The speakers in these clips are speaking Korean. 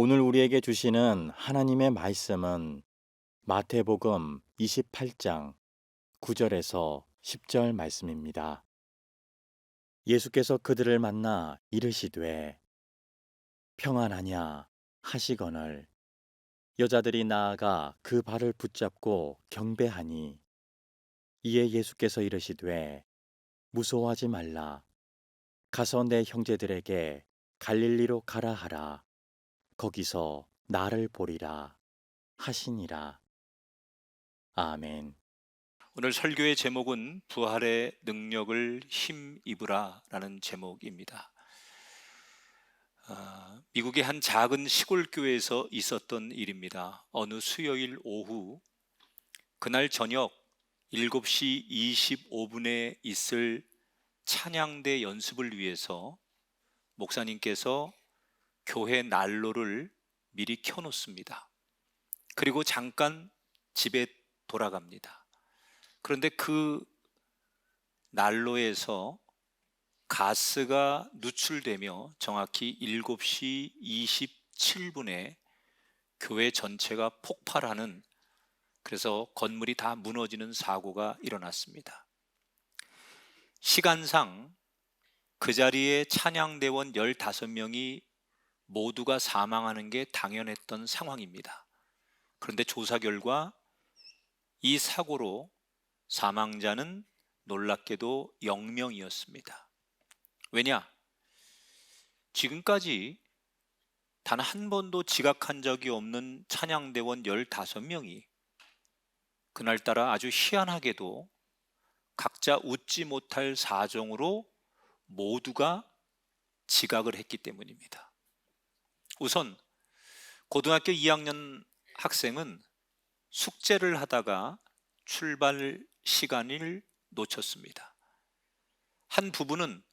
오늘 우리에게 주시는 하나님의 말씀은 마태복음 28장 9절에서 10절 말씀입니다. 예수께서 그들을 만나 이르시되 평안하냐 하시거늘 여자들이 나아가 그 발을 붙잡고 경배하니 이에 예수께서 이르시되 무서워하지 말라 가서 내 형제들에게 갈릴리로 가라 하라 거기서 나를 보리라 하시니라. 아멘. 오늘 설교의 제목은 부활의 능력을 힘입으라 라는 제목입니다. 미국의 한 작은 시골 교회에서 있었던 일입니다. 어느 수요일 오후, 그날 저녁 7시 25분에 있을 찬양대 연습을 위해서 목사님께서 교회 난로를 미리 켜놓습니다. 그리고 잠깐 집에 돌아갑니다. 그런데 그 난로에서 가스가 누출되며 정확히 7시 27분에 교회 전체가 폭발하는, 그래서 건물이 다 무너지는 사고가 일어났습니다. 시간상 그 자리에 찬양대원 15명이 모두가 사망하는 게 당연했던 상황입니다. 그런데 조사 결과 이 사고로 사망자는 놀랍게도 0명이었습니다. 왜냐? 지금까지 단 한 번도 지각한 적이 없는 찬양대원 15명이 그날따라 아주 희한하게도 각자 웃지 못할 사정으로 모두가 지각을 했기 때문입니다. 우선 고등학교 2학년 학생은 숙제를 하다가 출발 시간을 놓쳤습니다. 한 부부는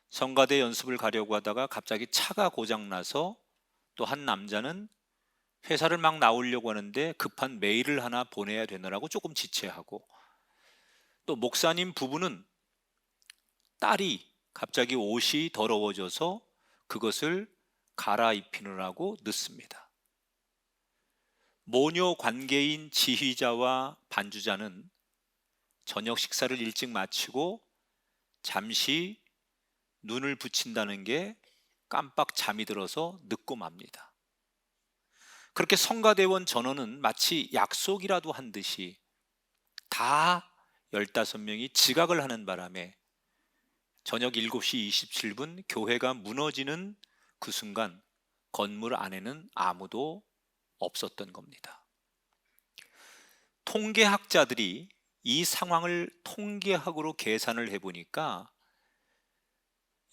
성가대 연습을 가려고 하다가 갑자기 차가 고장나서, 또 한 남자는 회사를 막 나오려고 하는데 급한 메일을 하나 보내야 되느라고 조금 지체하고, 또 목사님 부부는 딸이 갑자기 옷이 더러워져서 그것을 갈아입히느라고 늦습니다. 모녀 관계인 지휘자와 반주자는 저녁 식사를 일찍 마치고 잠시 눈을 붙인다는 게 깜빡 잠이 들어서 늦고 맙니다. 그렇게 성가대원 전원은 마치 약속이라도 한 듯이 다 15명이 지각을 하는 바람에 저녁 7시 27분 교회가 무너지는 그 순간 건물 안에는 아무도 없었던 겁니다. 통계학자들이 이 상황을 통계학으로 계산을 해보니까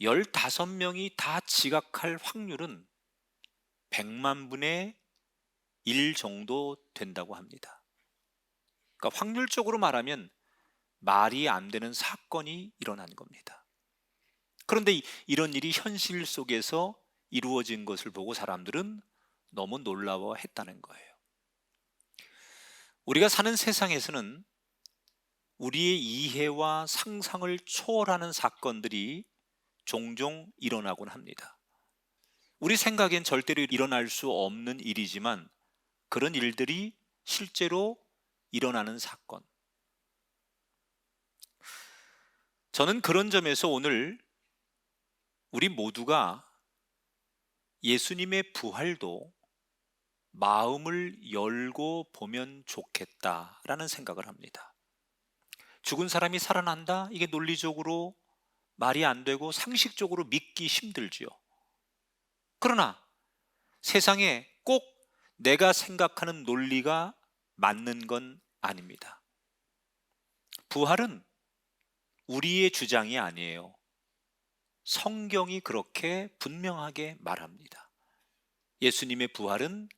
15명이 다 지각할 확률은 100만 분의 1 정도 된다고 합니다. 그러니까 확률적으로 말하면 말이 안 되는 사건이 일어난 겁니다. 그런데 이런 일이 현실 속에서 이루어진 것을 보고 사람들은 너무 놀라워했다는 거예요. 우리가 사는 세상에서는 우리의 이해와 상상을 초월하는 사건들이 종종 일어나곤 합니다. 우리 생각엔 절대로 일어날 수 없는 일이지만 그런 일들이 실제로 일어나는 사건. 저는 그런 점에서 오늘 우리 모두가 예수님의 부활도 마음을 열고 보면 좋겠다라는 생각을 합니다. 죽은 사람이 살아난다? 이게 논리적으로 말이 안 되고 상식적으로 믿기 힘들지요. 그러나 세상에 꼭 내가 생각하는 논리가 맞는 건 아닙니다. 부활은 우리의 주장이 아니에요. 성경이 그렇게 분명하게 말합니다. 예수님의 부활은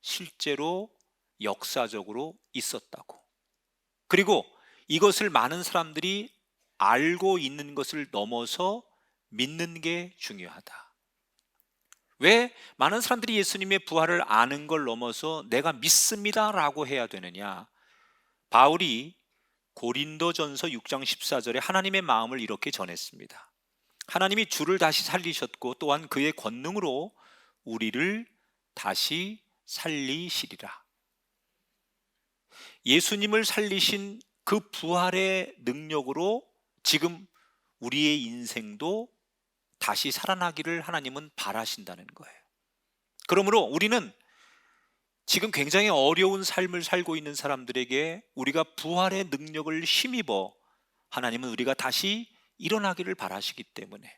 실제로 역사적으로 있었다고. 그리고 이것을 많은 사람들이 알고 있는 것을 넘어서 믿는 게 중요하다. 왜 많은 사람들이 예수님의 부활을 아는 걸 넘어서 내가 믿습니다라고 해야 되느냐? 바울이 고린도전서 6장 14절에 하나님의 마음을 이렇게 전했습니다. 하나님이 주를 다시 살리셨고 또한 그의 권능으로 우리를 다시 살리시리라. 예수님을 살리신 그 부활의 능력으로 지금 우리의 인생도 다시 살아나기를 하나님은 바라신다는 거예요. 그러므로 우리는 지금 굉장히 어려운 삶을 살고 있는 사람들에게 우리가 부활의 능력을 힘입어 하나님은 우리가 다시 일어나기를 바라시기 때문에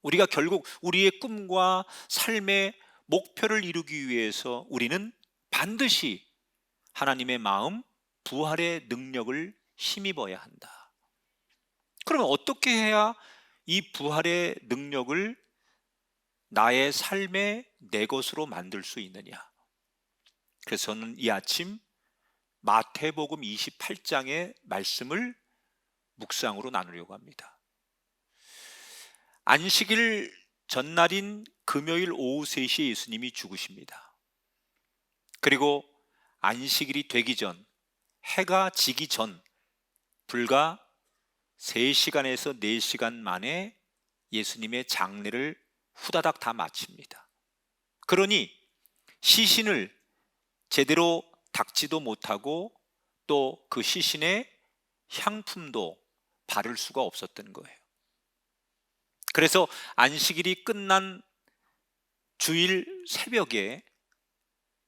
우리가 결국 우리의 꿈과 삶의 목표를 이루기 위해서 우리는 반드시 하나님의 마음, 부활의 능력을 힘입어야 한다. 그러면 어떻게 해야 이 부활의 능력을 나의 삶의 내 것으로 만들 수 있느냐? 그래서 저는 이 아침 마태복음 28장의 말씀을 묵상으로 나누려고 합니다. 안식일 전날인 금요일 오후 3시에 예수님이 죽으십니다. 그리고 안식일이 되기 전, 해가 지기 전 불과 3시간에서 4시간 만에 예수님의 장례를 후다닥 다 마칩니다. 그러니 시신을 제대로 닦지도 못하고 또 그 시신에 향품도 바를 수가 없었던 거예요. 그래서 안식일이 끝난 주일 새벽에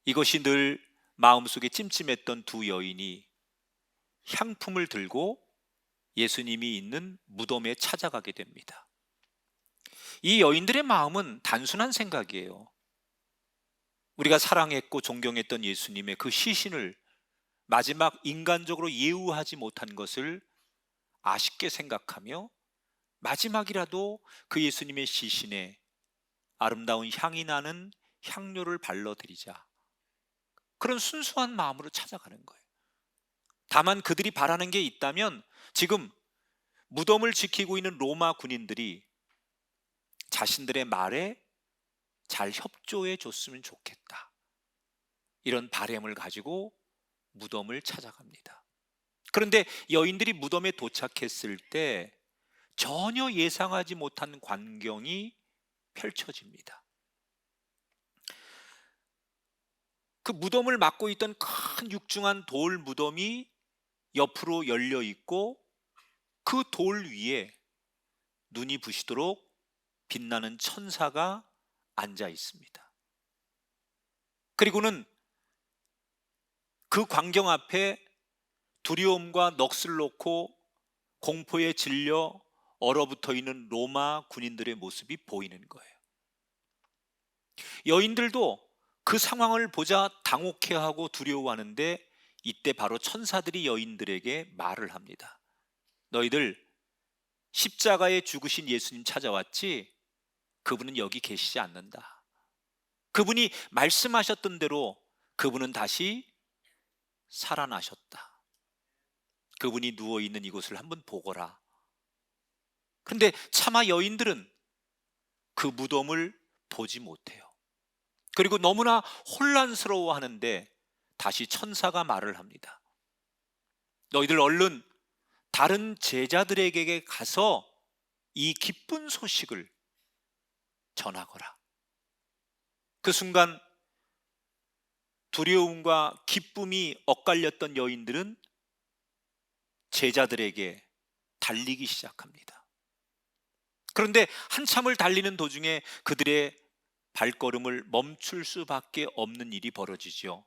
이것이 늘 마음속에 찜찜했던 두 여인이 향품을 들고 예수님이 있는 무덤에 찾아가게 됩니다. 이 여인들의 마음은 단순한 생각이에요. 우리가 사랑했고 존경했던 예수님의 그 시신을 마지막 인간적으로 예우하지 못한 것을 아쉽게 생각하며 마지막이라도 그 예수님의 시신에 아름다운 향이 나는 향료를 발라드리자, 그런 순수한 마음으로 찾아가는 거예요. 다만 그들이 바라는 게 있다면 지금 무덤을 지키고 있는 로마 군인들이 자신들의 말에 잘 협조해 줬으면 좋겠다, 이런 바람을 가지고 무덤을 찾아갑니다. 그런데 여인들이 무덤에 도착했을 때 전혀 예상하지 못한 광경이 펼쳐집니다. 그 무덤을 막고 있던 큰 육중한 돌 무덤이 옆으로 열려 있고 그 돌 위에 눈이 부시도록 빛나는 천사가 앉아 있습니다. 그리고는 그 광경 앞에 두려움과 넋을 놓고 공포에 질려 얼어붙어 있는 로마 군인들의 모습이 보이는 거예요. 여인들도 그 상황을 보자 당혹해하고 두려워하는데 이때 바로 천사들이 여인들에게 말을 합니다. 너희들 십자가에 죽으신 예수님 찾아왔지? 그분은 여기 계시지 않는다. 그분이 말씀하셨던 대로 그분은 다시 살아나셨다. 그분이 누워있는 이곳을 한번 보거라. 그런데 차마 여인들은 그 무덤을 보지 못해요. 그리고 너무나 혼란스러워 하는데 다시 천사가 말을 합니다. 너희들 얼른 다른 제자들에게 가서 이 기쁜 소식을 전하거라. 그 순간 두려움과 기쁨이 엇갈렸던 여인들은 제자들에게 달리기 시작합니다. 그런데 한참을 달리는 도중에 그들의 발걸음을 멈출 수밖에 없는 일이 벌어지죠.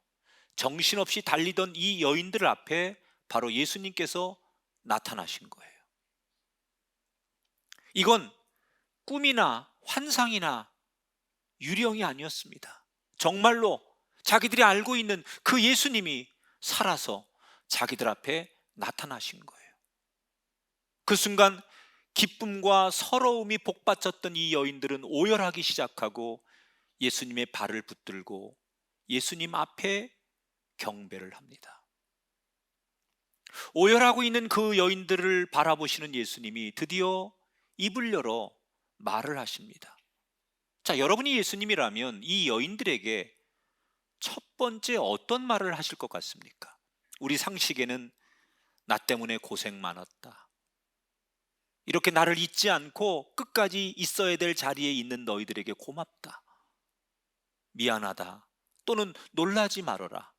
정신없이 달리던 이 여인들 앞에 바로 예수님께서 나타나신 거예요. 이건 꿈이나 환상이나 유령이 아니었습니다. 정말로 자기들이 알고 있는 그 예수님이 살아서 자기들 앞에 나타나신 거예요. 그 순간 기쁨과 서러움이 복받쳤던 이 여인들은 오열하기 시작하고 예수님의 발을 붙들고 예수님 앞에 경배를 합니다. 오열하고 있는 그 여인들을 바라보시는 예수님이 드디어 입을 열어 말을 하십니다. 자, 여러분이 예수님이라면 이 여인들에게 첫 번째 어떤 말을 하실 것 같습니까? 우리 상식에는 나 때문에 고생 많았다, 이렇게 나를 잊지 않고 끝까지 있어야 될 자리에 있는 너희들에게 고맙다, 미안하다, 또는 놀라지 말아라.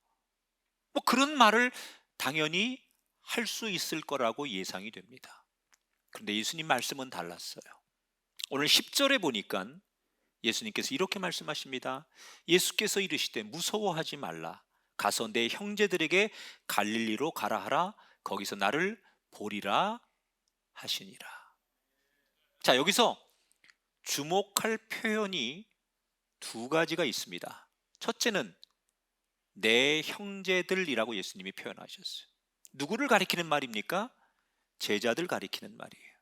뭐 그런 말을 당연히 할 수 있을 거라고 예상이 됩니다. 그런데 예수님 말씀은 달랐어요. 오늘 10절에 보니까 예수님께서 이렇게 말씀하십니다. 예수께서 이르시되 무서워하지 말라. 가서 내 형제들에게 갈릴리로 가라 하라. 거기서 나를 보리라 하시니라. 자, 여기서 주목할 표현이 두 가지가 있습니다. 첫째는 내 형제들이라고 예수님이 표현하셨어요. 누구를 가리키는 말입니까? 제자들 가리키는 말이에요.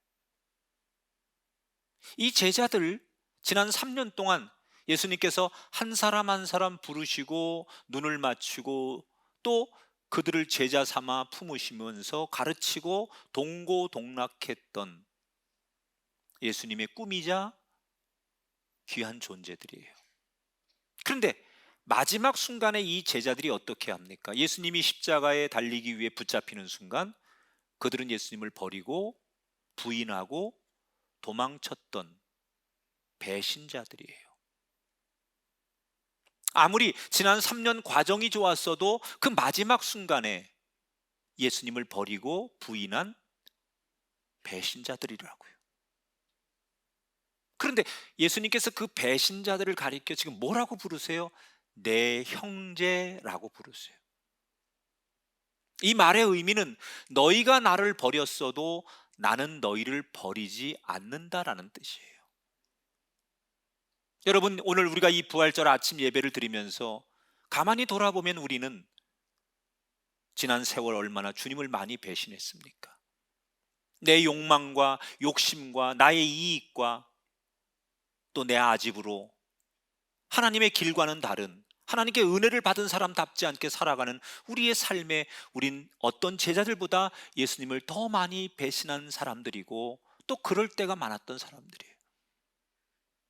이 제자들, 지난 3년 동안 예수님께서 한 사람 한 사람 부르시고 눈을 맞추고 또 그들을 제자 삼아 품으시면서 가르치고 동고동락했던 예수님의 꿈이자 귀한 존재들이에요. 그런데 마지막 순간에 이 제자들이 어떻게 합니까? 예수님이 십자가에 달리기 위해 붙잡히는 순간 그들은 예수님을 버리고 부인하고 도망쳤던 배신자들이에요. 아무리 지난 3년 과정이 좋았어도 그 마지막 순간에 예수님을 버리고 부인한 배신자들이라고요. 그런데 예수님께서 그 배신자들을 가리켜 지금 뭐라고 부르세요? 내 형제라고 부르세요. 이 말의 의미는 너희가 나를 버렸어도 나는 너희를 버리지 않는다라는 뜻이에요. 여러분, 오늘 우리가 이 부활절 아침 예배를 드리면서 가만히 돌아보면 우리는 지난 세월 얼마나 주님을 많이 배신했습니까? 내 욕망과 욕심과 나의 이익과 또 내 아집으로 하나님의 길과는 다른, 하나님께 은혜를 받은 사람답지 않게 살아가는 우리의 삶에 우린 어떤 제자들보다 예수님을 더 많이 배신한 사람들이고 또 그럴 때가 많았던 사람들이에요.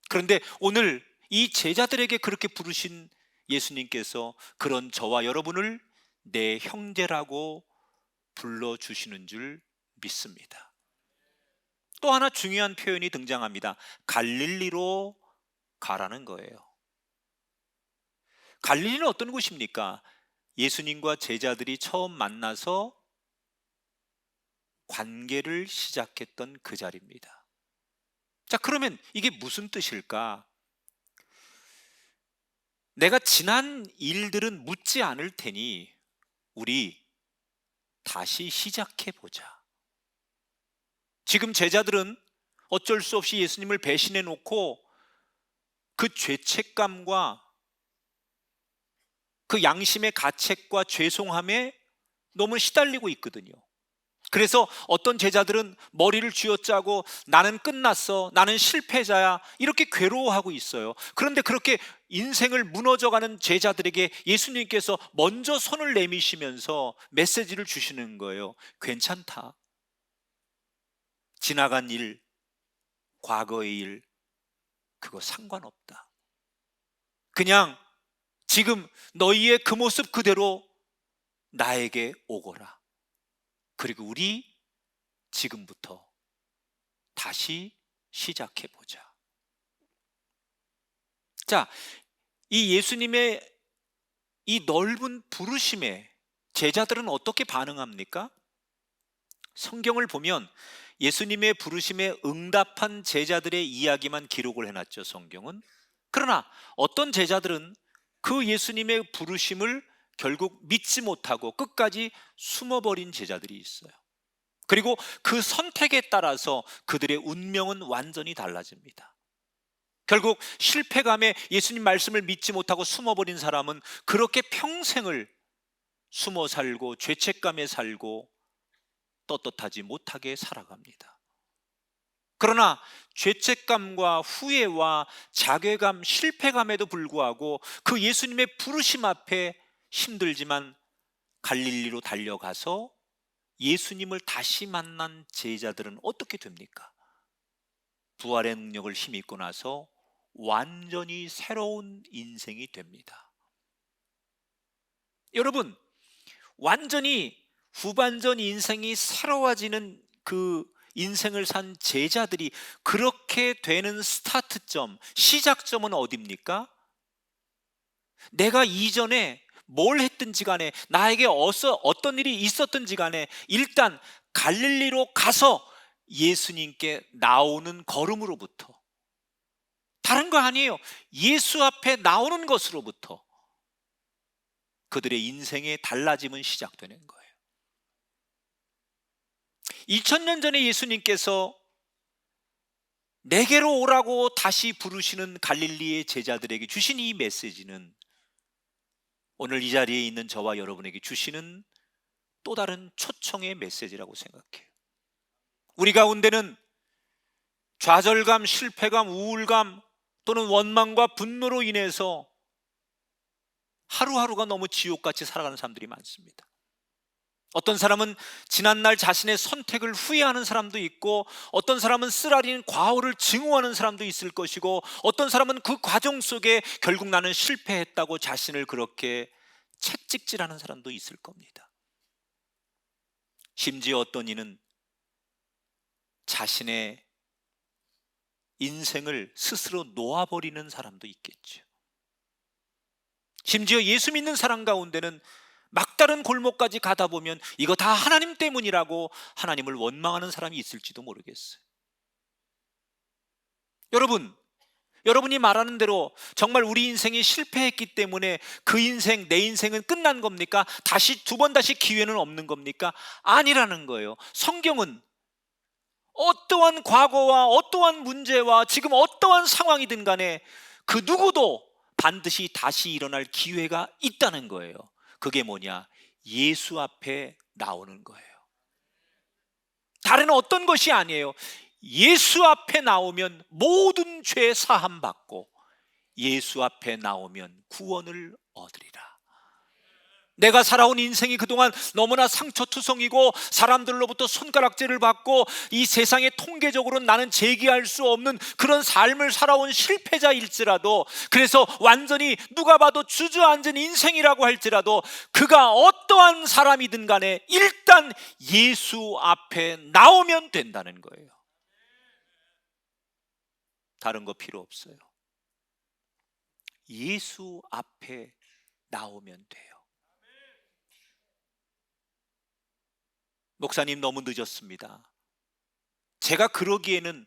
그런데 오늘 이 제자들에게 그렇게 부르신 예수님께서 그런 저와 여러분을 내 형제라고 불러주시는 줄 믿습니다. 또 하나 중요한 표현이 등장합니다. 갈릴리로 가라는 거예요. 갈릴리는 어떤 곳입니까? 예수님과 제자들이 처음 만나서 관계를 시작했던 그 자리입니다. 자, 그러면 이게 무슨 뜻일까? 내가 지난 일들은 묻지 않을 테니 우리 다시 시작해 보자. 지금 제자들은 어쩔 수 없이 예수님을 배신해 놓고 그 죄책감과 그 양심의 가책과 죄송함에 너무 시달리고 있거든요. 그래서 어떤 제자들은 머리를 쥐어짜고 나는 끝났어, 나는 실패자야, 이렇게 괴로워하고 있어요. 그런데 그렇게 인생을 무너져가는 제자들에게 예수님께서 먼저 손을 내미시면서 메시지를 주시는 거예요. 괜찮다. 지나간 일, 과거의 일, 그거 상관없다. 그냥 지금 너희의 그 모습 그대로 나에게 오거라. 그리고 우리 지금부터 다시 시작해 보자. 자, 이 예수님의 이 넓은 부르심에 제자들은 어떻게 반응합니까? 성경을 보면 예수님의 부르심에 응답한 제자들의 이야기만 기록을 해놨죠, 성경은. 그러나 어떤 제자들은 그 예수님의 부르심을 결국 믿지 못하고 끝까지 숨어버린 제자들이 있어요. 그리고 그 선택에 따라서 그들의 운명은 완전히 달라집니다. 결국 실패감에 예수님 말씀을 믿지 못하고 숨어버린 사람은 그렇게 평생을 숨어 살고 죄책감에 살고 떳떳하지 못하게 살아갑니다. 그러나 죄책감과 후회와 자괴감, 실패감에도 불구하고 그 예수님의 부르심 앞에 힘들지만 갈릴리로 달려가서 예수님을 다시 만난 제자들은 어떻게 됩니까? 부활의 능력을 힘입고 나서 완전히 새로운 인생이 됩니다. 여러분, 완전히 후반전 인생이 새로워지는 그 인생을 산 제자들이 그렇게 되는 스타트점, 시작점은 어디입니까? 내가 이전에 뭘 했든지 간에, 나에게 어떤 일이 있었든지 간에 일단 갈릴리로 가서 예수님께 나오는 걸음으로부터, 다른 거 아니에요. 예수 앞에 나오는 것으로부터 그들의 인생의 달라짐은 시작되는 거예요. 2000년 전에 예수님께서 내게로 오라고 다시 부르시는 갈릴리의 제자들에게 주신 이 메시지는 오늘 이 자리에 있는 저와 여러분에게 주시는 또 다른 초청의 메시지라고 생각해요. 우리 가운데는 좌절감, 실패감, 우울감 또는 원망과 분노로 인해서 하루하루가 너무 지옥같이 살아가는 사람들이 많습니다. 어떤 사람은 지난날 자신의 선택을 후회하는 사람도 있고, 어떤 사람은 쓰라린 과오를 증오하는 사람도 있을 것이고, 어떤 사람은 그 과정 속에 결국 나는 실패했다고 자신을 그렇게 채찍질하는 사람도 있을 겁니다. 심지어 어떤 이는 자신의 인생을 스스로 놓아버리는 사람도 있겠죠. 심지어 예수 믿는 사람 가운데는 막다른 골목까지 가다 보면 이거 다 하나님 때문이라고 하나님을 원망하는 사람이 있을지도 모르겠어요. 여러분이 말하는 대로 정말 우리 인생이 실패했기 때문에 그 인생, 내 인생은 끝난 겁니까? 다시 두 번 다시 기회는 없는 겁니까? 아니라는 거예요. 성경은 어떠한 과거와 어떠한 문제와 지금 어떠한 상황이든 간에 그 누구도 반드시 다시 일어날 기회가 있다는 거예요. 그게 뭐냐? 예수 앞에 나오는 거예요. 다른 어떤 것이 아니에요. 예수 앞에 나오면 모든 죄 사함 받고 예수 앞에 나오면 구원을 얻으리라. 내가 살아온 인생이 그동안 너무나 상처투성이고 사람들로부터 손가락질을 받고 이 세상에 통계적으로 나는 재기할 수 없는 그런 삶을 살아온 실패자일지라도, 그래서 완전히 누가 봐도 주저앉은 인생이라고 할지라도 그가 어떠한 사람이든 간에 일단 예수 앞에 나오면 된다는 거예요. 다른 거 필요 없어요. 예수 앞에 나오면 돼요. 목사님, 너무 늦었습니다. 제가 그러기에는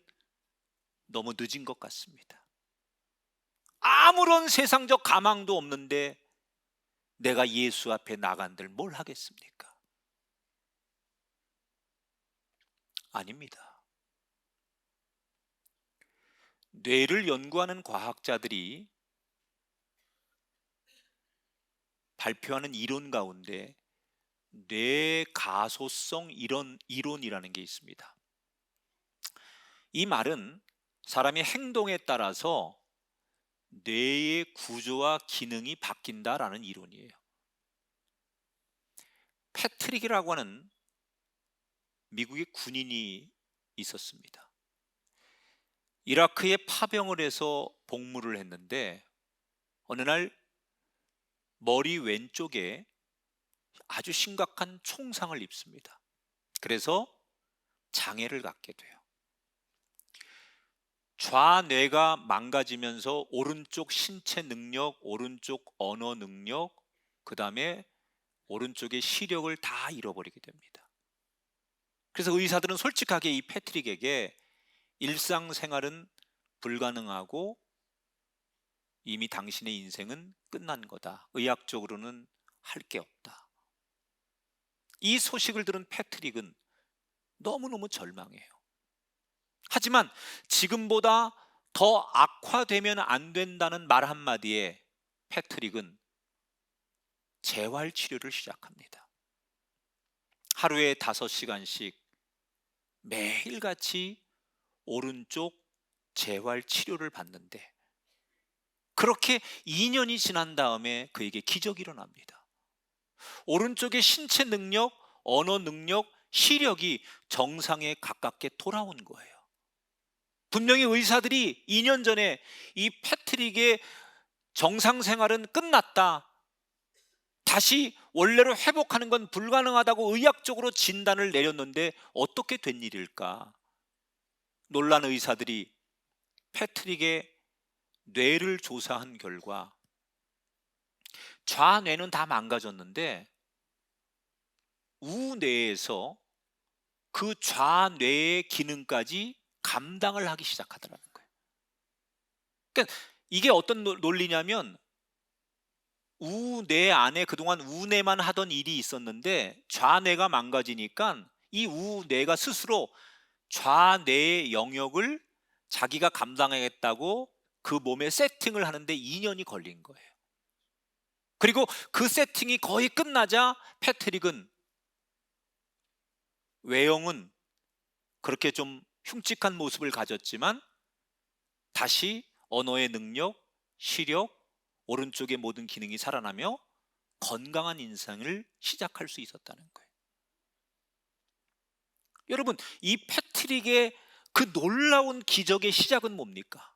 너무 늦은 것 같습니다. 아무런 세상적 가망도 없는데 내가 예수 앞에 나간들 뭘 하겠습니까? 아닙니다. 뇌를 연구하는 과학자들이 발표하는 이론 가운데 뇌가소성 이론이라는 게 있습니다. 이 말은 사람의 행동에 따라서 뇌의 구조와 기능이 바뀐다라는 이론이에요. 패트릭이라고 하는 미국의 군인이 있었습니다. 이라크에 파병을 해서 복무를 했는데 어느 날 머리 왼쪽에 아주 심각한 총상을 입습니다. 그래서 장애를 갖게 돼요. 좌뇌가 망가지면서 오른쪽 신체 능력, 오른쪽 언어 능력, 그 다음에 오른쪽의 시력을 다 잃어버리게 됩니다. 그래서 의사들은 솔직하게 이 패트릭에게 일상생활은 불가능하고 이미 당신의 인생은 끝난 거다. 의학적으로는 할 게 없다. 이 소식을 들은 패트릭은 너무너무 절망해요. 하지만 지금보다 더 악화되면 안 된다는 말 한마디에 패트릭은 재활치료를 시작합니다. 하루에 5시간씩 매일같이 오른쪽 재활치료를 받는데 그렇게 2년이 지난 다음에 그에게 기적이 일어납니다. 오른쪽의 신체 능력, 언어 능력, 시력이 정상에 가깝게 돌아온 거예요. 분명히 의사들이 2년 전에 이 패트릭의 정상 생활은 끝났다, 다시 원래로 회복하는 건 불가능하다고 의학적으로 진단을 내렸는데 어떻게 된 일일까? 놀란 의사들이 패트릭의 뇌를 조사한 결과 좌뇌는 다 망가졌는데 우뇌에서 그 좌뇌의 기능까지 감당을 하기 시작하더라는 거예요. 그러니까 이게 어떤 논리냐면 우뇌 안에 그동안 우뇌만 하던 일이 있었는데 좌뇌가 망가지니까 이 우뇌가 스스로 좌뇌의 영역을 자기가 감당하겠다고 그 몸에 세팅을 하는데 2년이 걸린 거예요. 그리고 그 세팅이 거의 끝나자 패트릭은, 외형은 그렇게 좀 흉측한 모습을 가졌지만 다시 언어의 능력, 시력, 오른쪽의 모든 기능이 살아나며 건강한 인생을 시작할 수 있었다는 거예요. 여러분, 이 패트릭의 그 놀라운 기적의 시작은 뭡니까?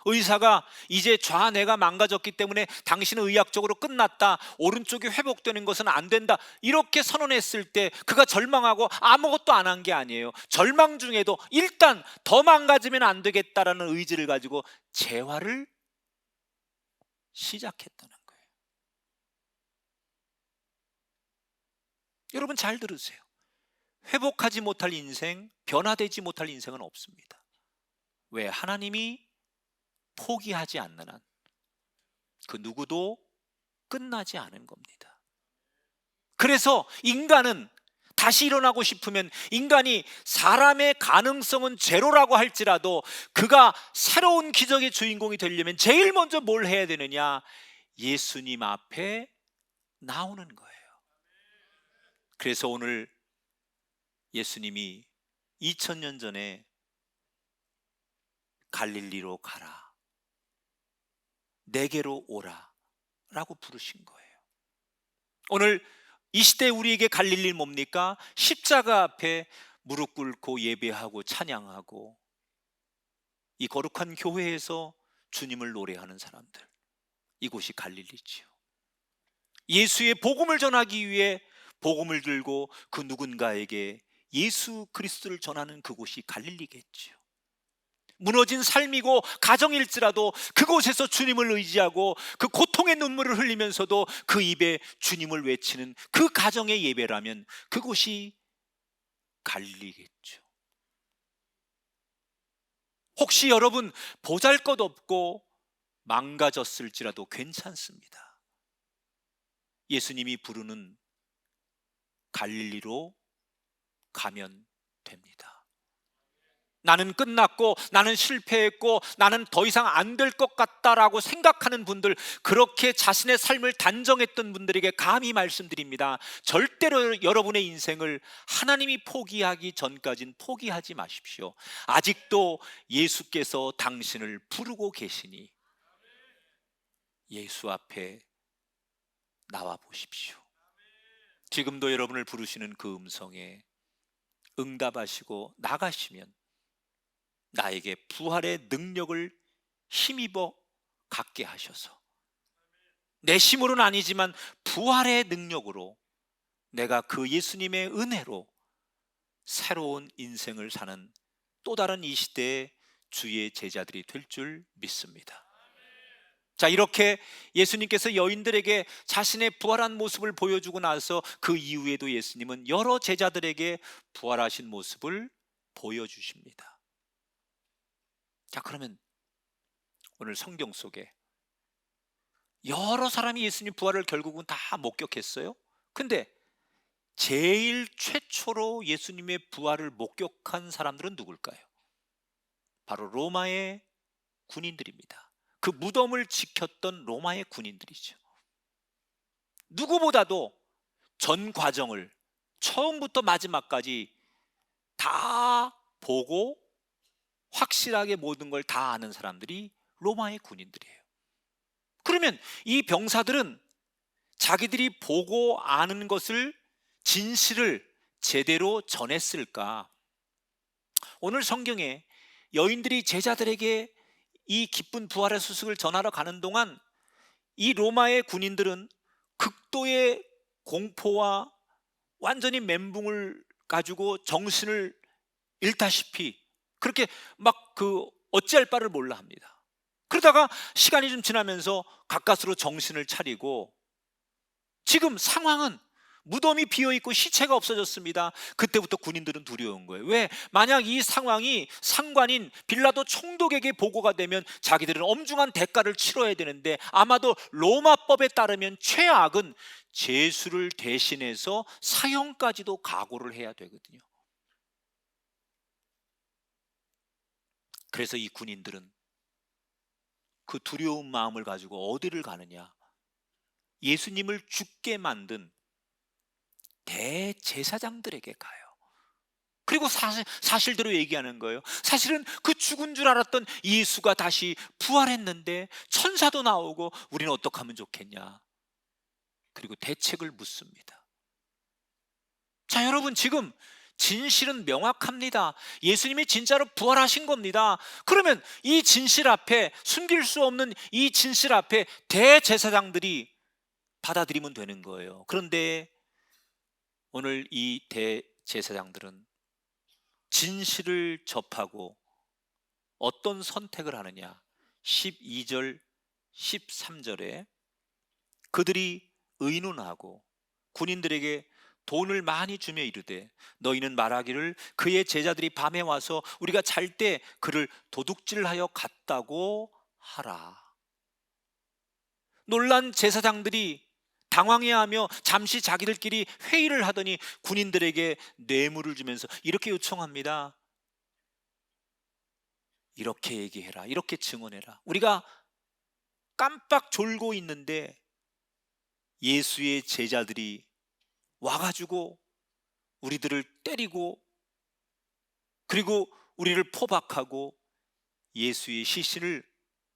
의사가 이제 좌뇌가 망가졌기 때문에 당신은 의학적으로 끝났다, 오른쪽이 회복되는 것은 안 된다, 이렇게 선언했을 때 그가 절망하고 아무것도 안 한 게 아니에요. 절망 중에도 일단 더 망가지면 안 되겠다라는 의지를 가지고 재활을 시작했다는 거예요. 여러분 잘 들으세요. 회복하지 못할 인생, 변화되지 못할 인생은 없습니다. 왜? 하나님이 포기하지 않는 한 그 누구도 끝나지 않은 겁니다. 그래서 인간은 다시 일어나고 싶으면, 인간이 사람의 가능성은 제로라고 할지라도 그가 새로운 기적의 주인공이 되려면 제일 먼저 뭘 해야 되느냐? 예수님 앞에 나오는 거예요. 그래서 오늘 예수님이 2000년 전에 갈릴리로 가라, 내게로 오라 라고 부르신 거예요. 오늘 이 시대 우리에게 갈릴리 뭡니까? 십자가 앞에 무릎 꿇고 예배하고 찬양하고 이 거룩한 교회에서 주님을 노래하는 사람들, 이곳이 갈릴리지요. 예수의 복음을 전하기 위해 복음을 들고 그 누군가에게 예수 그리스도를 전하는 그곳이 갈릴리겠지요. 무너진 삶이고 가정일지라도 그곳에서 주님을 의지하고 그 고통의 눈물을 흘리면서도 그 입에 주님을 외치는 그 가정의 예배라면 그곳이 갈릴리겠죠. 혹시 여러분 보잘것없고 망가졌을지라도 괜찮습니다. 예수님이 부르는 갈릴리로 가면 됩니다. 나는 끝났고, 나는 실패했고, 나는 더 이상 안 될 것 같다라고 생각하는 분들, 그렇게 자신의 삶을 단정했던 분들에게 감히 말씀드립니다. 절대로 여러분의 인생을 하나님이 포기하기 전까지는 포기하지 마십시오. 아직도 예수께서 당신을 부르고 계시니 예수 앞에 나와 보십시오. 지금도 여러분을 부르시는 그 음성에 응답하시고 나가시면 나에게 부활의 능력을 힘입어 갖게 하셔서, 내 힘으로는 아니지만 부활의 능력으로 내가 그 예수님의 은혜로 새로운 인생을 사는 또 다른 이 시대의 주의 제자들이 될 줄 믿습니다. 자, 이렇게 예수님께서 여인들에게 자신의 부활한 모습을 보여주고 나서 그 이후에도 예수님은 여러 제자들에게 부활하신 모습을 보여주십니다. 자, 그러면 오늘 성경 속에 여러 사람이 예수님 부활을 결국은 다 목격했어요. 근데 제일 최초로 예수님의 부활을 목격한 사람들은 누굴까요? 바로 로마의 군인들입니다. 그 무덤을 지켰던 로마의 군인들이죠. 누구보다도 전 과정을 처음부터 마지막까지 다 보고 확실하게 모든 걸 다 아는 사람들이 로마의 군인들이에요. 그러면 이 병사들은 자기들이 보고 아는 것을, 진실을 제대로 전했을까? 오늘 성경에 여인들이 제자들에게 이 기쁜 부활의 소식을 전하러 가는 동안 이 로마의 군인들은 극도의 공포와 완전히 멘붕을 가지고 정신을 잃다시피 그렇게 막 어찌할 바를 몰라 합니다. 그러다가 시간이 좀 지나면서 가까스로 정신을 차리고 지금 상황은 무덤이 비어있고 시체가 없어졌습니다. 그때부터 군인들은 두려운 거예요. 왜? 만약 이 상황이 상관인 빌라도 총독에게 보고가 되면 자기들은 엄중한 대가를 치러야 되는데, 아마도 로마법에 따르면 최악은 제수를 대신해서 사형까지도 각오를 해야 되거든요. 그래서 이 군인들은 그 두려운 마음을 가지고 어디를 가느냐? 예수님을 죽게 만든 대제사장들에게 가요. 그리고 사실대로 얘기하는 거예요. 사실은 그 죽은 줄 알았던 예수가 다시 부활했는데 천사도 나오고 우리는 어떻게 하면 좋겠냐? 그리고 대책을 묻습니다. 자, 여러분, 지금 진실은 명확합니다. 예수님이 진짜로 부활하신 겁니다. 그러면 이 진실 앞에, 숨길 수 없는 이 진실 앞에 대제사장들이 받아들이면 되는 거예요. 그런데 오늘 이 대제사장들은 진실을 접하고 어떤 선택을 하느냐? 12절 13절에 그들이 의논하고 군인들에게 돈을 많이 주며 이르되 너희는 말하기를 그의 제자들이 밤에 와서 우리가 잘 때 그를 도둑질하여 갔다고 하라. 놀란 제사장들이 당황해하며 잠시 자기들끼리 회의를 하더니 군인들에게 뇌물을 주면서 이렇게 요청합니다. 이렇게 얘기해라, 이렇게 증언해라. 우리가 깜빡 졸고 있는데 예수의 제자들이 와가지고 우리들을 때리고 그리고 우리를 포박하고 예수의 시신을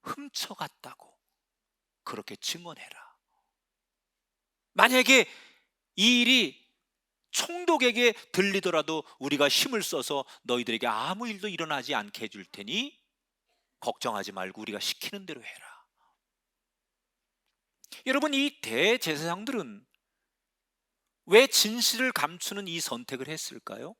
훔쳐갔다고 그렇게 증언해라. 만약에 이 일이 총독에게 들리더라도 우리가 힘을 써서 너희들에게 아무 일도 일어나지 않게 해줄 테니 걱정하지 말고 우리가 시키는 대로 해라. 여러분, 이 대제사장들은 왜 진실을 감추는 이 선택을 했을까요?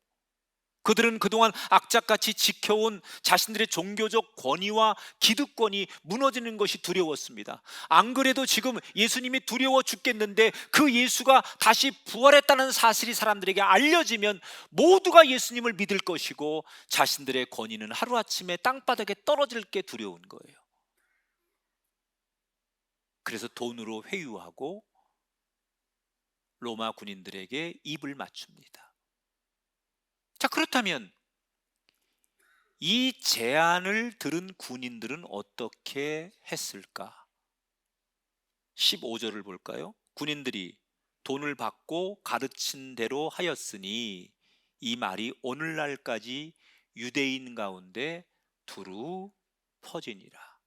그들은 그동안 악착같이 지켜온 자신들의 종교적 권위와 기득권이 무너지는 것이 두려웠습니다. 안 그래도 지금 예수님이 두려워 죽겠는데 그 예수가 다시 부활했다는 사실이 사람들에게 알려지면 모두가 예수님을 믿을 것이고 자신들의 권위는 하루아침에 땅바닥에 떨어질 게 두려운 거예요. 그래서 돈으로 회유하고 로마 군인들에게 입을 맞춥니다. 자, 그렇다면 이 제안을 들은 군인들은 어떻게 했을까? 15절을 볼까요? 군인들이 돈을 받고 가르친 대로 하였으니 이 말이 오늘날까지 유대인 가운데 두루 퍼지니라.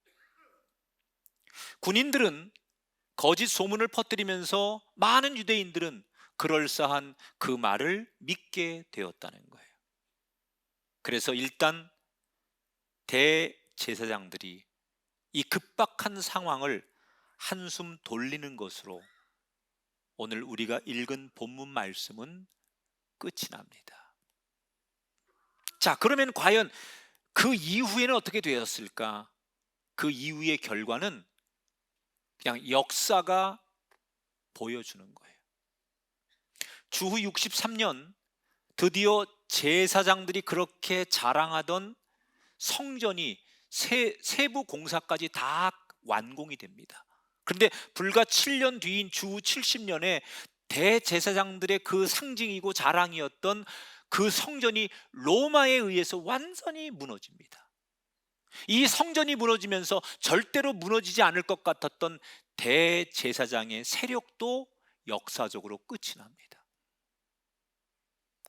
군인들은 거짓 소문을 퍼뜨리면서 많은 유대인들은 그럴싸한 그 말을 믿게 되었다는 거예요. 그래서 일단 대제사장들이 이 급박한 상황을 한숨 돌리는 것으로 오늘 우리가 읽은 본문 말씀은 끝이 납니다. 자, 그러면 과연 그 이후에는 어떻게 되었을까? 그 이후의 결과는 그냥 역사가 보여주는 거예요. 주후 63년 드디어 제사장들이 그렇게 자랑하던 성전이 세부 공사까지 다 완공이 됩니다. 그런데 불과 7년 뒤인 주후 70년에 대제사장들의 그 상징이고 자랑이었던 그 성전이 로마에 의해서 완전히 무너집니다. 이 성전이 무너지면서 절대로 무너지지 않을 것 같았던 대제사장의 세력도 역사적으로 끝이 납니다.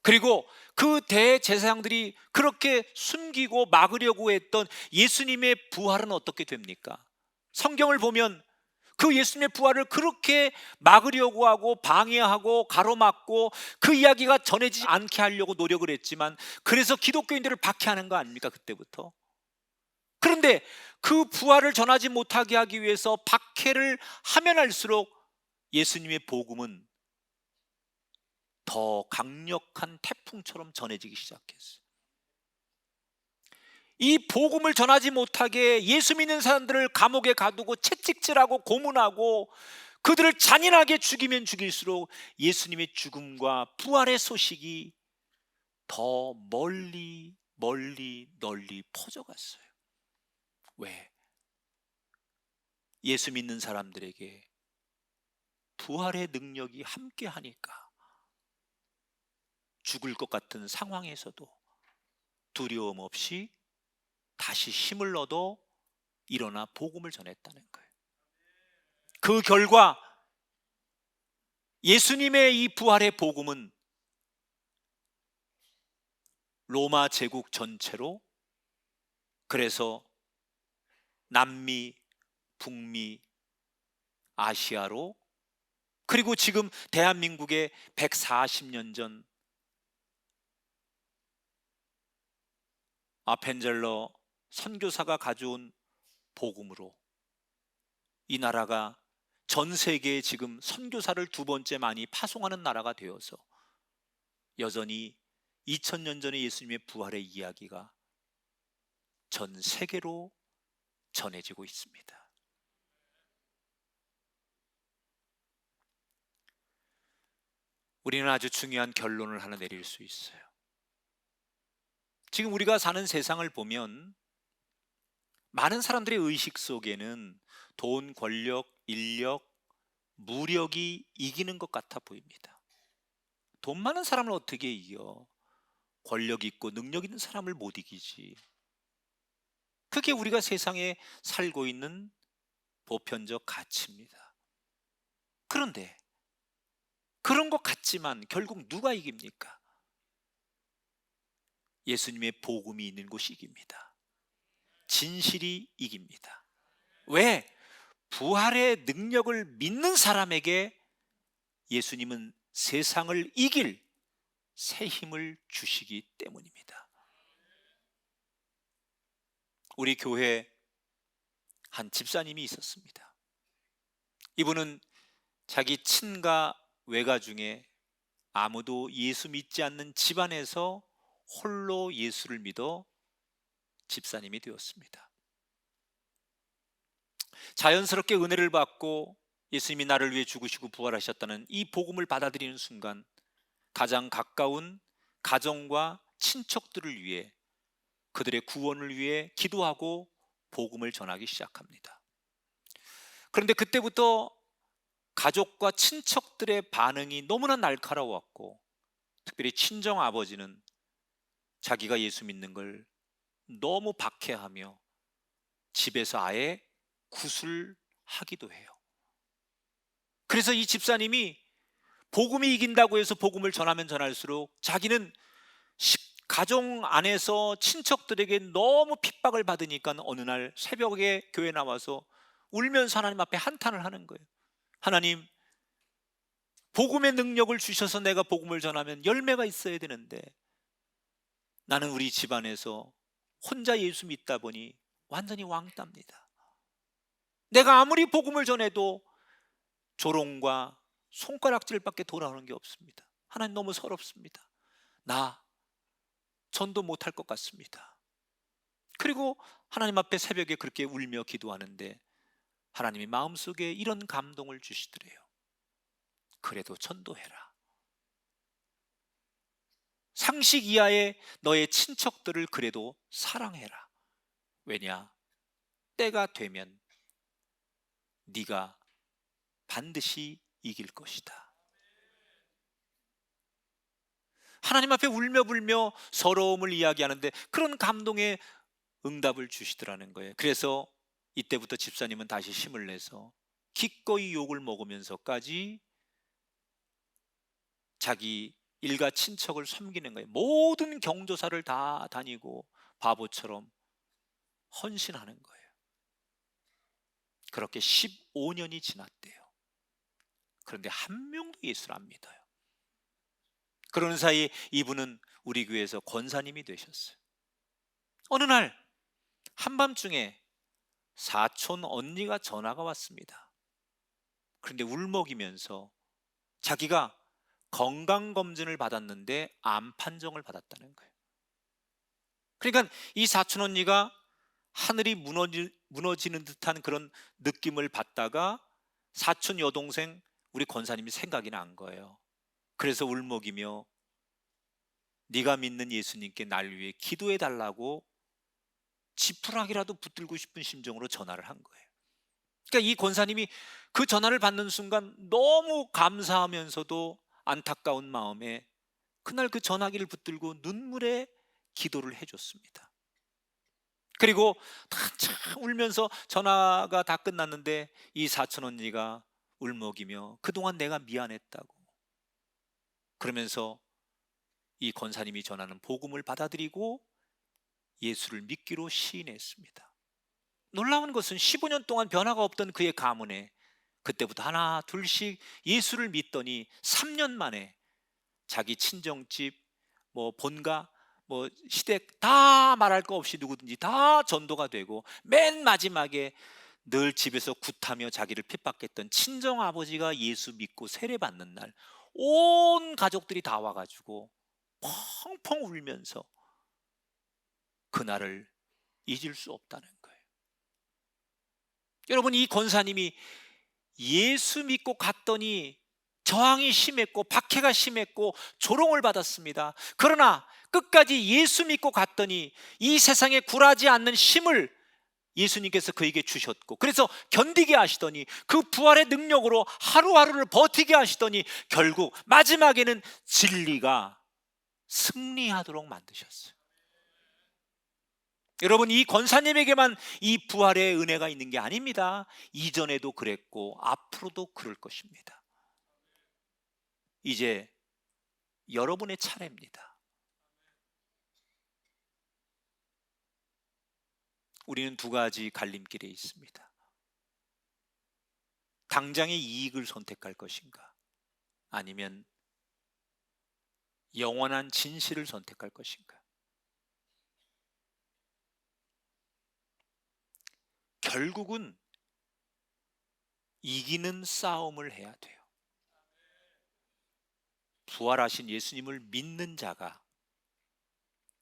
그리고 그 대제사장들이 그렇게 숨기고 막으려고 했던 예수님의 부활은 어떻게 됩니까? 성경을 보면 그 예수님의 부활을 그렇게 막으려고 하고 방해하고 가로막고 그 이야기가 전해지지 않게 하려고 노력을 했지만 그래서 기독교인들을 박해하는 거 아닙니까? 그때부터. 그런데 그 부활을 전하지 못하게 하기 위해서 박해를 하면 할수록 예수님의 복음은 더 강력한 태풍처럼 전해지기 시작했어요. 이 복음을 전하지 못하게 예수 믿는 사람들을 감옥에 가두고 채찍질하고 고문하고 그들을 잔인하게 죽이면 죽일수록 예수님의 죽음과 부활의 소식이 더 멀리 널리 퍼져갔어요. 왜? 예수 믿는 사람들에게 부활의 능력이 함께 하니까 죽을 것 같은 상황에서도 두려움 없이 다시 힘을 얻어 일어나 복음을 전했다는 거예요. 그 결과 예수님의 이 부활의 복음은 로마 제국 전체로, 그래서 남미, 북미, 아시아로, 그리고 지금 대한민국의 140년 전 아펜젤러 선교사가 가져온 복음으로 이 나라가 전 세계에 지금 선교사를 두 번째 많이 파송하는 나라가 되어서 여전히 2000년 전에 예수님의 부활의 이야기가 전 세계로 전해지고 있습니다. 우리는 아주 중요한 결론을 하나 내릴 수 있어요. 지금 우리가 사는 세상을 보면 많은 사람들의 의식 속에는 돈, 권력, 인력, 무력이 이기는 것 같아 보입니다. 돈 많은 사람을 어떻게 이겨? 권력 있고 능력 있는 사람을 못 이기지. 그게 우리가 세상에 살고 있는 보편적 가치입니다. 그런데 그런 것 같지만 결국 누가 이깁니까? 예수님의 복음이 있는 곳이 이깁니다. 진실이 이깁니다. 왜? 부활의 능력을 믿는 사람에게 예수님은 세상을 이길 새 힘을 주시기 때문입니다. 우리 교회에 한 집사님이 있었습니다. 이분은 자기 친가 외가 중에 아무도 예수 믿지 않는 집안에서 홀로 예수를 믿어 집사님이 되었습니다. 자연스럽게 은혜를 받고 예수님이 나를 위해 죽으시고 부활하셨다는 이 복음을 받아들이는 순간 가장 가까운 가정과 친척들을 위해, 그들의 구원을 위해 기도하고 복음을 전하기 시작합니다. 그런데 그때부터 가족과 친척들의 반응이 너무나 날카로웠고, 특별히 친정 아버지는 자기가 예수 믿는 걸 너무 박해하며 집에서 아예 구술하기도 해요. 그래서 이 집사님이 복음이 이긴다고 해서 복음을 전하면 전할수록 자기는 가정 안에서 친척들에게 너무 핍박을 받으니까 어느 날 새벽에 교회 나와서 울면서 하나님 앞에 한탄을 하는 거예요. 하나님, 복음의 능력을 주셔서 내가 복음을 전하면 열매가 있어야 되는데 나는 우리 집안에서 혼자 예수 믿다 보니 완전히 왕따입니다. 내가 아무리 복음을 전해도 조롱과 손가락질밖에 돌아오는 게 없습니다. 하나님, 너무 서럽습니다. 나 전도 못할 것 같습니다. 그리고 하나님 앞에 새벽에 그렇게 울며 기도하는데 하나님이 마음속에 이런 감동을 주시더래요. 그래도 전도해라. 상식 이하의 너의 친척들을 그래도 사랑해라. 왜냐? 때가 되면 네가 반드시 이길 것이다. 하나님 앞에 울며 불며 서러움을 이야기하는데 그런 감동의 응답을 주시더라는 거예요. 그래서 이때부터 집사님은 다시 힘을 내서 기꺼이 욕을 먹으면서까지 자기 일가 친척을 섬기는 거예요. 모든 경조사를 다 다니고 바보처럼 헌신하는 거예요. 그렇게 15년이 지났대요. 그런데 한 명도 예수를 안 믿어요. 그러는 사이에 이분은 우리 교회에서 권사님이 되셨어요. 어느 날 한밤중에 사촌 언니가 전화가 왔습니다. 그런데 울먹이면서 자기가 건강검진을 받았는데 암 판정을 받았다는 거예요. 그러니까 이 사촌 언니가 하늘이 무너지는 듯한 그런 느낌을 받다가 사촌 여동생 우리 권사님이 생각이 난 거예요. 그래서 울먹이며 네가 믿는 예수님께 날 위해 기도해 달라고 지푸라기라도 붙들고 싶은 심정으로 전화를 한 거예요. 그러니까 이 권사님이 그 전화를 받는 순간 너무 감사하면서도 안타까운 마음에 그날 그 전화기를 붙들고 눈물의 기도를 해줬습니다. 그리고 한참 울면서 전화가 다 끝났는데 이 사촌 언니가 울먹이며 그동안 내가 미안했다고 그러면서 이 권사님이 전하는 복음을 받아들이고 예수를 믿기로 시인했습니다. 놀라운 것은 15년 동안 변화가 없던 그의 가문에 그때부터 하나 둘씩 예수를 믿더니 3년 만에 자기 친정집, 본가, 시댁 다 말할 거 없이 누구든지 다 전도가 되고 맨 마지막에 늘 집에서 굿하며 자기를 핍박했던 친정 아버지가 예수 믿고 세례받는 날 온 가족들이 다 와가지고 펑펑 울면서 그날을 잊을 수 없다는 거예요. 여러분, 이 권사님이 예수 믿고 갔더니 저항이 심했고 박해가 심했고 조롱을 받았습니다. 그러나 끝까지 예수 믿고 갔더니 이 세상에 굴하지 않는 힘을 예수님께서 그에게 주셨고 그래서 견디게 하시더니 그 부활의 능력으로 하루하루를 버티게 하시더니 결국 마지막에는 진리가 승리하도록 만드셨어요. 여러분, 이 권사님에게만 이 부활의 은혜가 있는 게 아닙니다. 이전에도 그랬고 앞으로도 그럴 것입니다. 이제 여러분의 차례입니다. 우리는 두 가지 갈림길에 있습니다. 당장의 이익을 선택할 것인가? 아니면 영원한 진실을 선택할 것인가? 결국은 이기는 싸움을 해야 돼요. 부활하신 예수님을 믿는 자가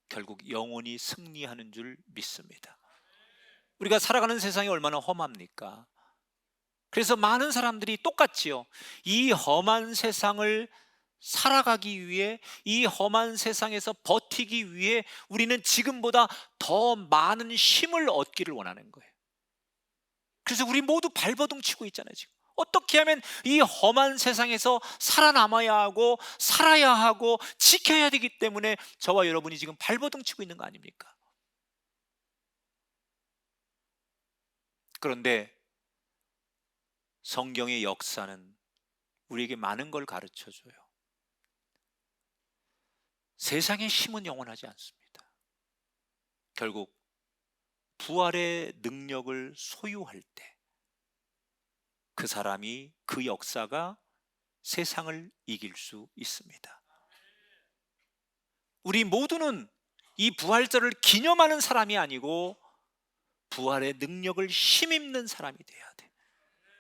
결국 영원히 승리하는 줄 믿습니다. 우리가 살아가는 세상이 얼마나 험합니까? 그래서 많은 사람들이 똑같지요. 이 험한 세상을 살아가기 위해, 이 험한 세상에서 버티기 위해 우리는 지금보다 더 많은 힘을 얻기를 원하는 거예요. 그래서 우리 모두 발버둥 치고 있잖아요. 지금 어떻게 하면 이 험한 세상에서 살아남아야 하고 살아야 하고 지켜야 되기 때문에 저와 여러분이 지금 발버둥 치고 있는 거 아닙니까? 그런데 성경의 역사는 우리에게 많은 걸 가르쳐줘요. 세상의 힘은 영원하지 않습니다. 결국 부활의 능력을 소유할 때 그 사람이, 그 역사가 세상을 이길 수 있습니다. 우리 모두는 이 부활절을 기념하는 사람이 아니고 부활의 능력을 힘입는 사람이 돼야 돼.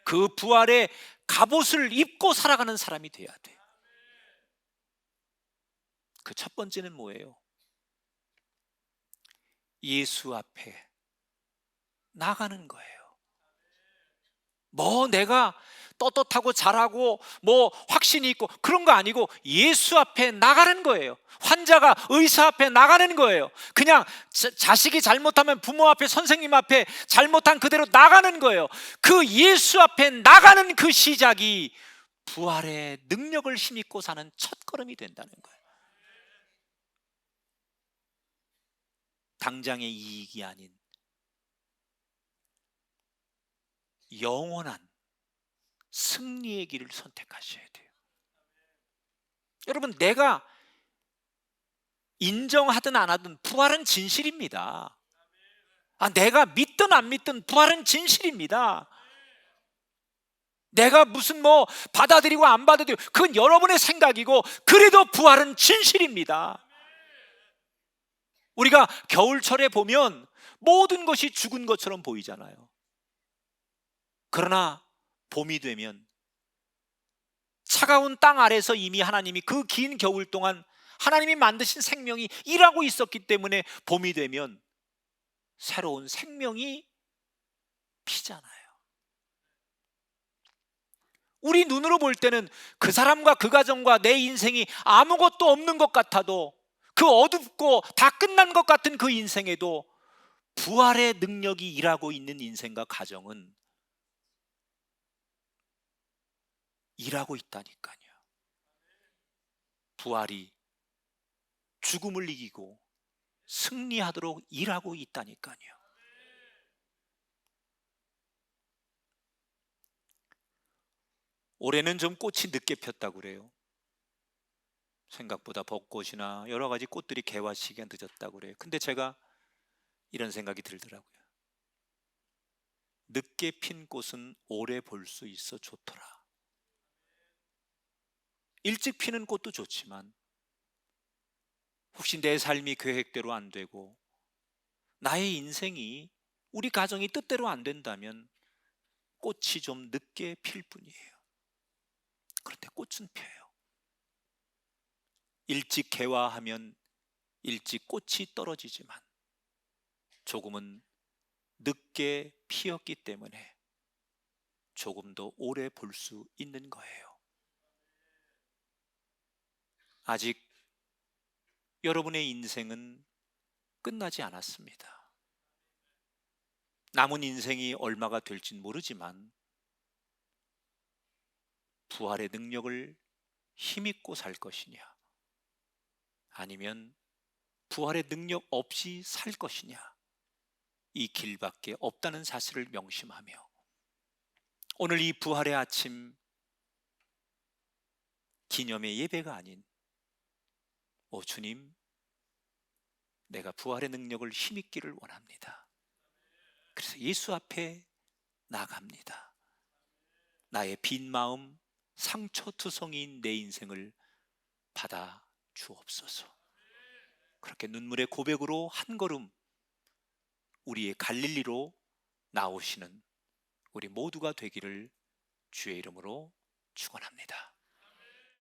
그 부활의 갑옷을 입고 살아가는 사람이 돼야 돼. 그 첫 번째는 뭐예요? 예수 앞에 나가는 거예요. 내가 떳떳하고 잘하고 확신이 있고 그런 거 아니고 예수 앞에 나가는 거예요. 환자가 의사 앞에 나가는 거예요. 그냥 자식이 잘못하면 부모 앞에, 선생님 앞에 잘못한 그대로 나가는 거예요. 그 예수 앞에 나가는 그 시작이 부활의 능력을 힘입고 사는 첫걸음이 된다는 거예요. 당장의 이익이 아닌 영원한 승리의 길을 선택하셔야 돼요. 여러분, 내가 인정하든 안 하든 부활은 진실입니다. 내가 믿든 안 믿든 부활은 진실입니다. 내가 무슨 받아들이고 안 받아들이고 그건 여러분의 생각이고 그래도 부활은 진실입니다. 우리가 겨울철에 보면 모든 것이 죽은 것처럼 보이잖아요. 그러나 봄이 되면 차가운 땅 아래서 이미 하나님이 그 긴 겨울 동안 하나님이 만드신 생명이 일하고 있었기 때문에 봄이 되면 새로운 생명이 피잖아요. 우리 눈으로 볼 때는 그 사람과 그 가정과 내 인생이 아무것도 없는 것 같아도, 그 어둡고 다 끝난 것 같은 그 인생에도 부활의 능력이 일하고 있는 인생과 가정은 일하고 있다니까요. 부활이 죽음을 이기고 승리하도록 일하고 있다니까요. 올해는 좀 꽃이 늦게 폈다고 그래요. 생각보다 벚꽃이나 여러 가지 꽃들이 개화 시기가 늦었다고 그래요. 근데 제가 이런 생각이 들더라고요. 늦게 핀 꽃은 오래 볼 수 있어 좋더라. 일찍 피는 꽃도 좋지만 혹시 내 삶이 계획대로 안 되고 나의 인생이, 우리 가정이 뜻대로 안 된다면 꽃이 좀 늦게 필 뿐이에요. 그런데 꽃은 펴요. 일찍 개화하면 일찍 꽃이 떨어지지만 조금은 늦게 피었기 때문에 조금 더 오래 볼 수 있는 거예요. 아직 여러분의 인생은 끝나지 않았습니다. 남은 인생이 얼마가 될진 모르지만 부활의 능력을 힘입고 살 것이냐, 아니면 부활의 능력 없이 살 것이냐, 이 길밖에 없다는 사실을 명심하며 오늘 이 부활의 아침 기념의 예배가 아닌, 오 주님, 내가 부활의 능력을 힘입기를 원합니다. 그래서 예수 앞에 나갑니다. 나의 빈 마음, 상처투성이인 내 인생을 받아 주옵소서. 그렇게 눈물의 고백으로 한 걸음 우리의 갈릴리로 나오시는 우리 모두가 되기를 주의 이름으로 축원합니다.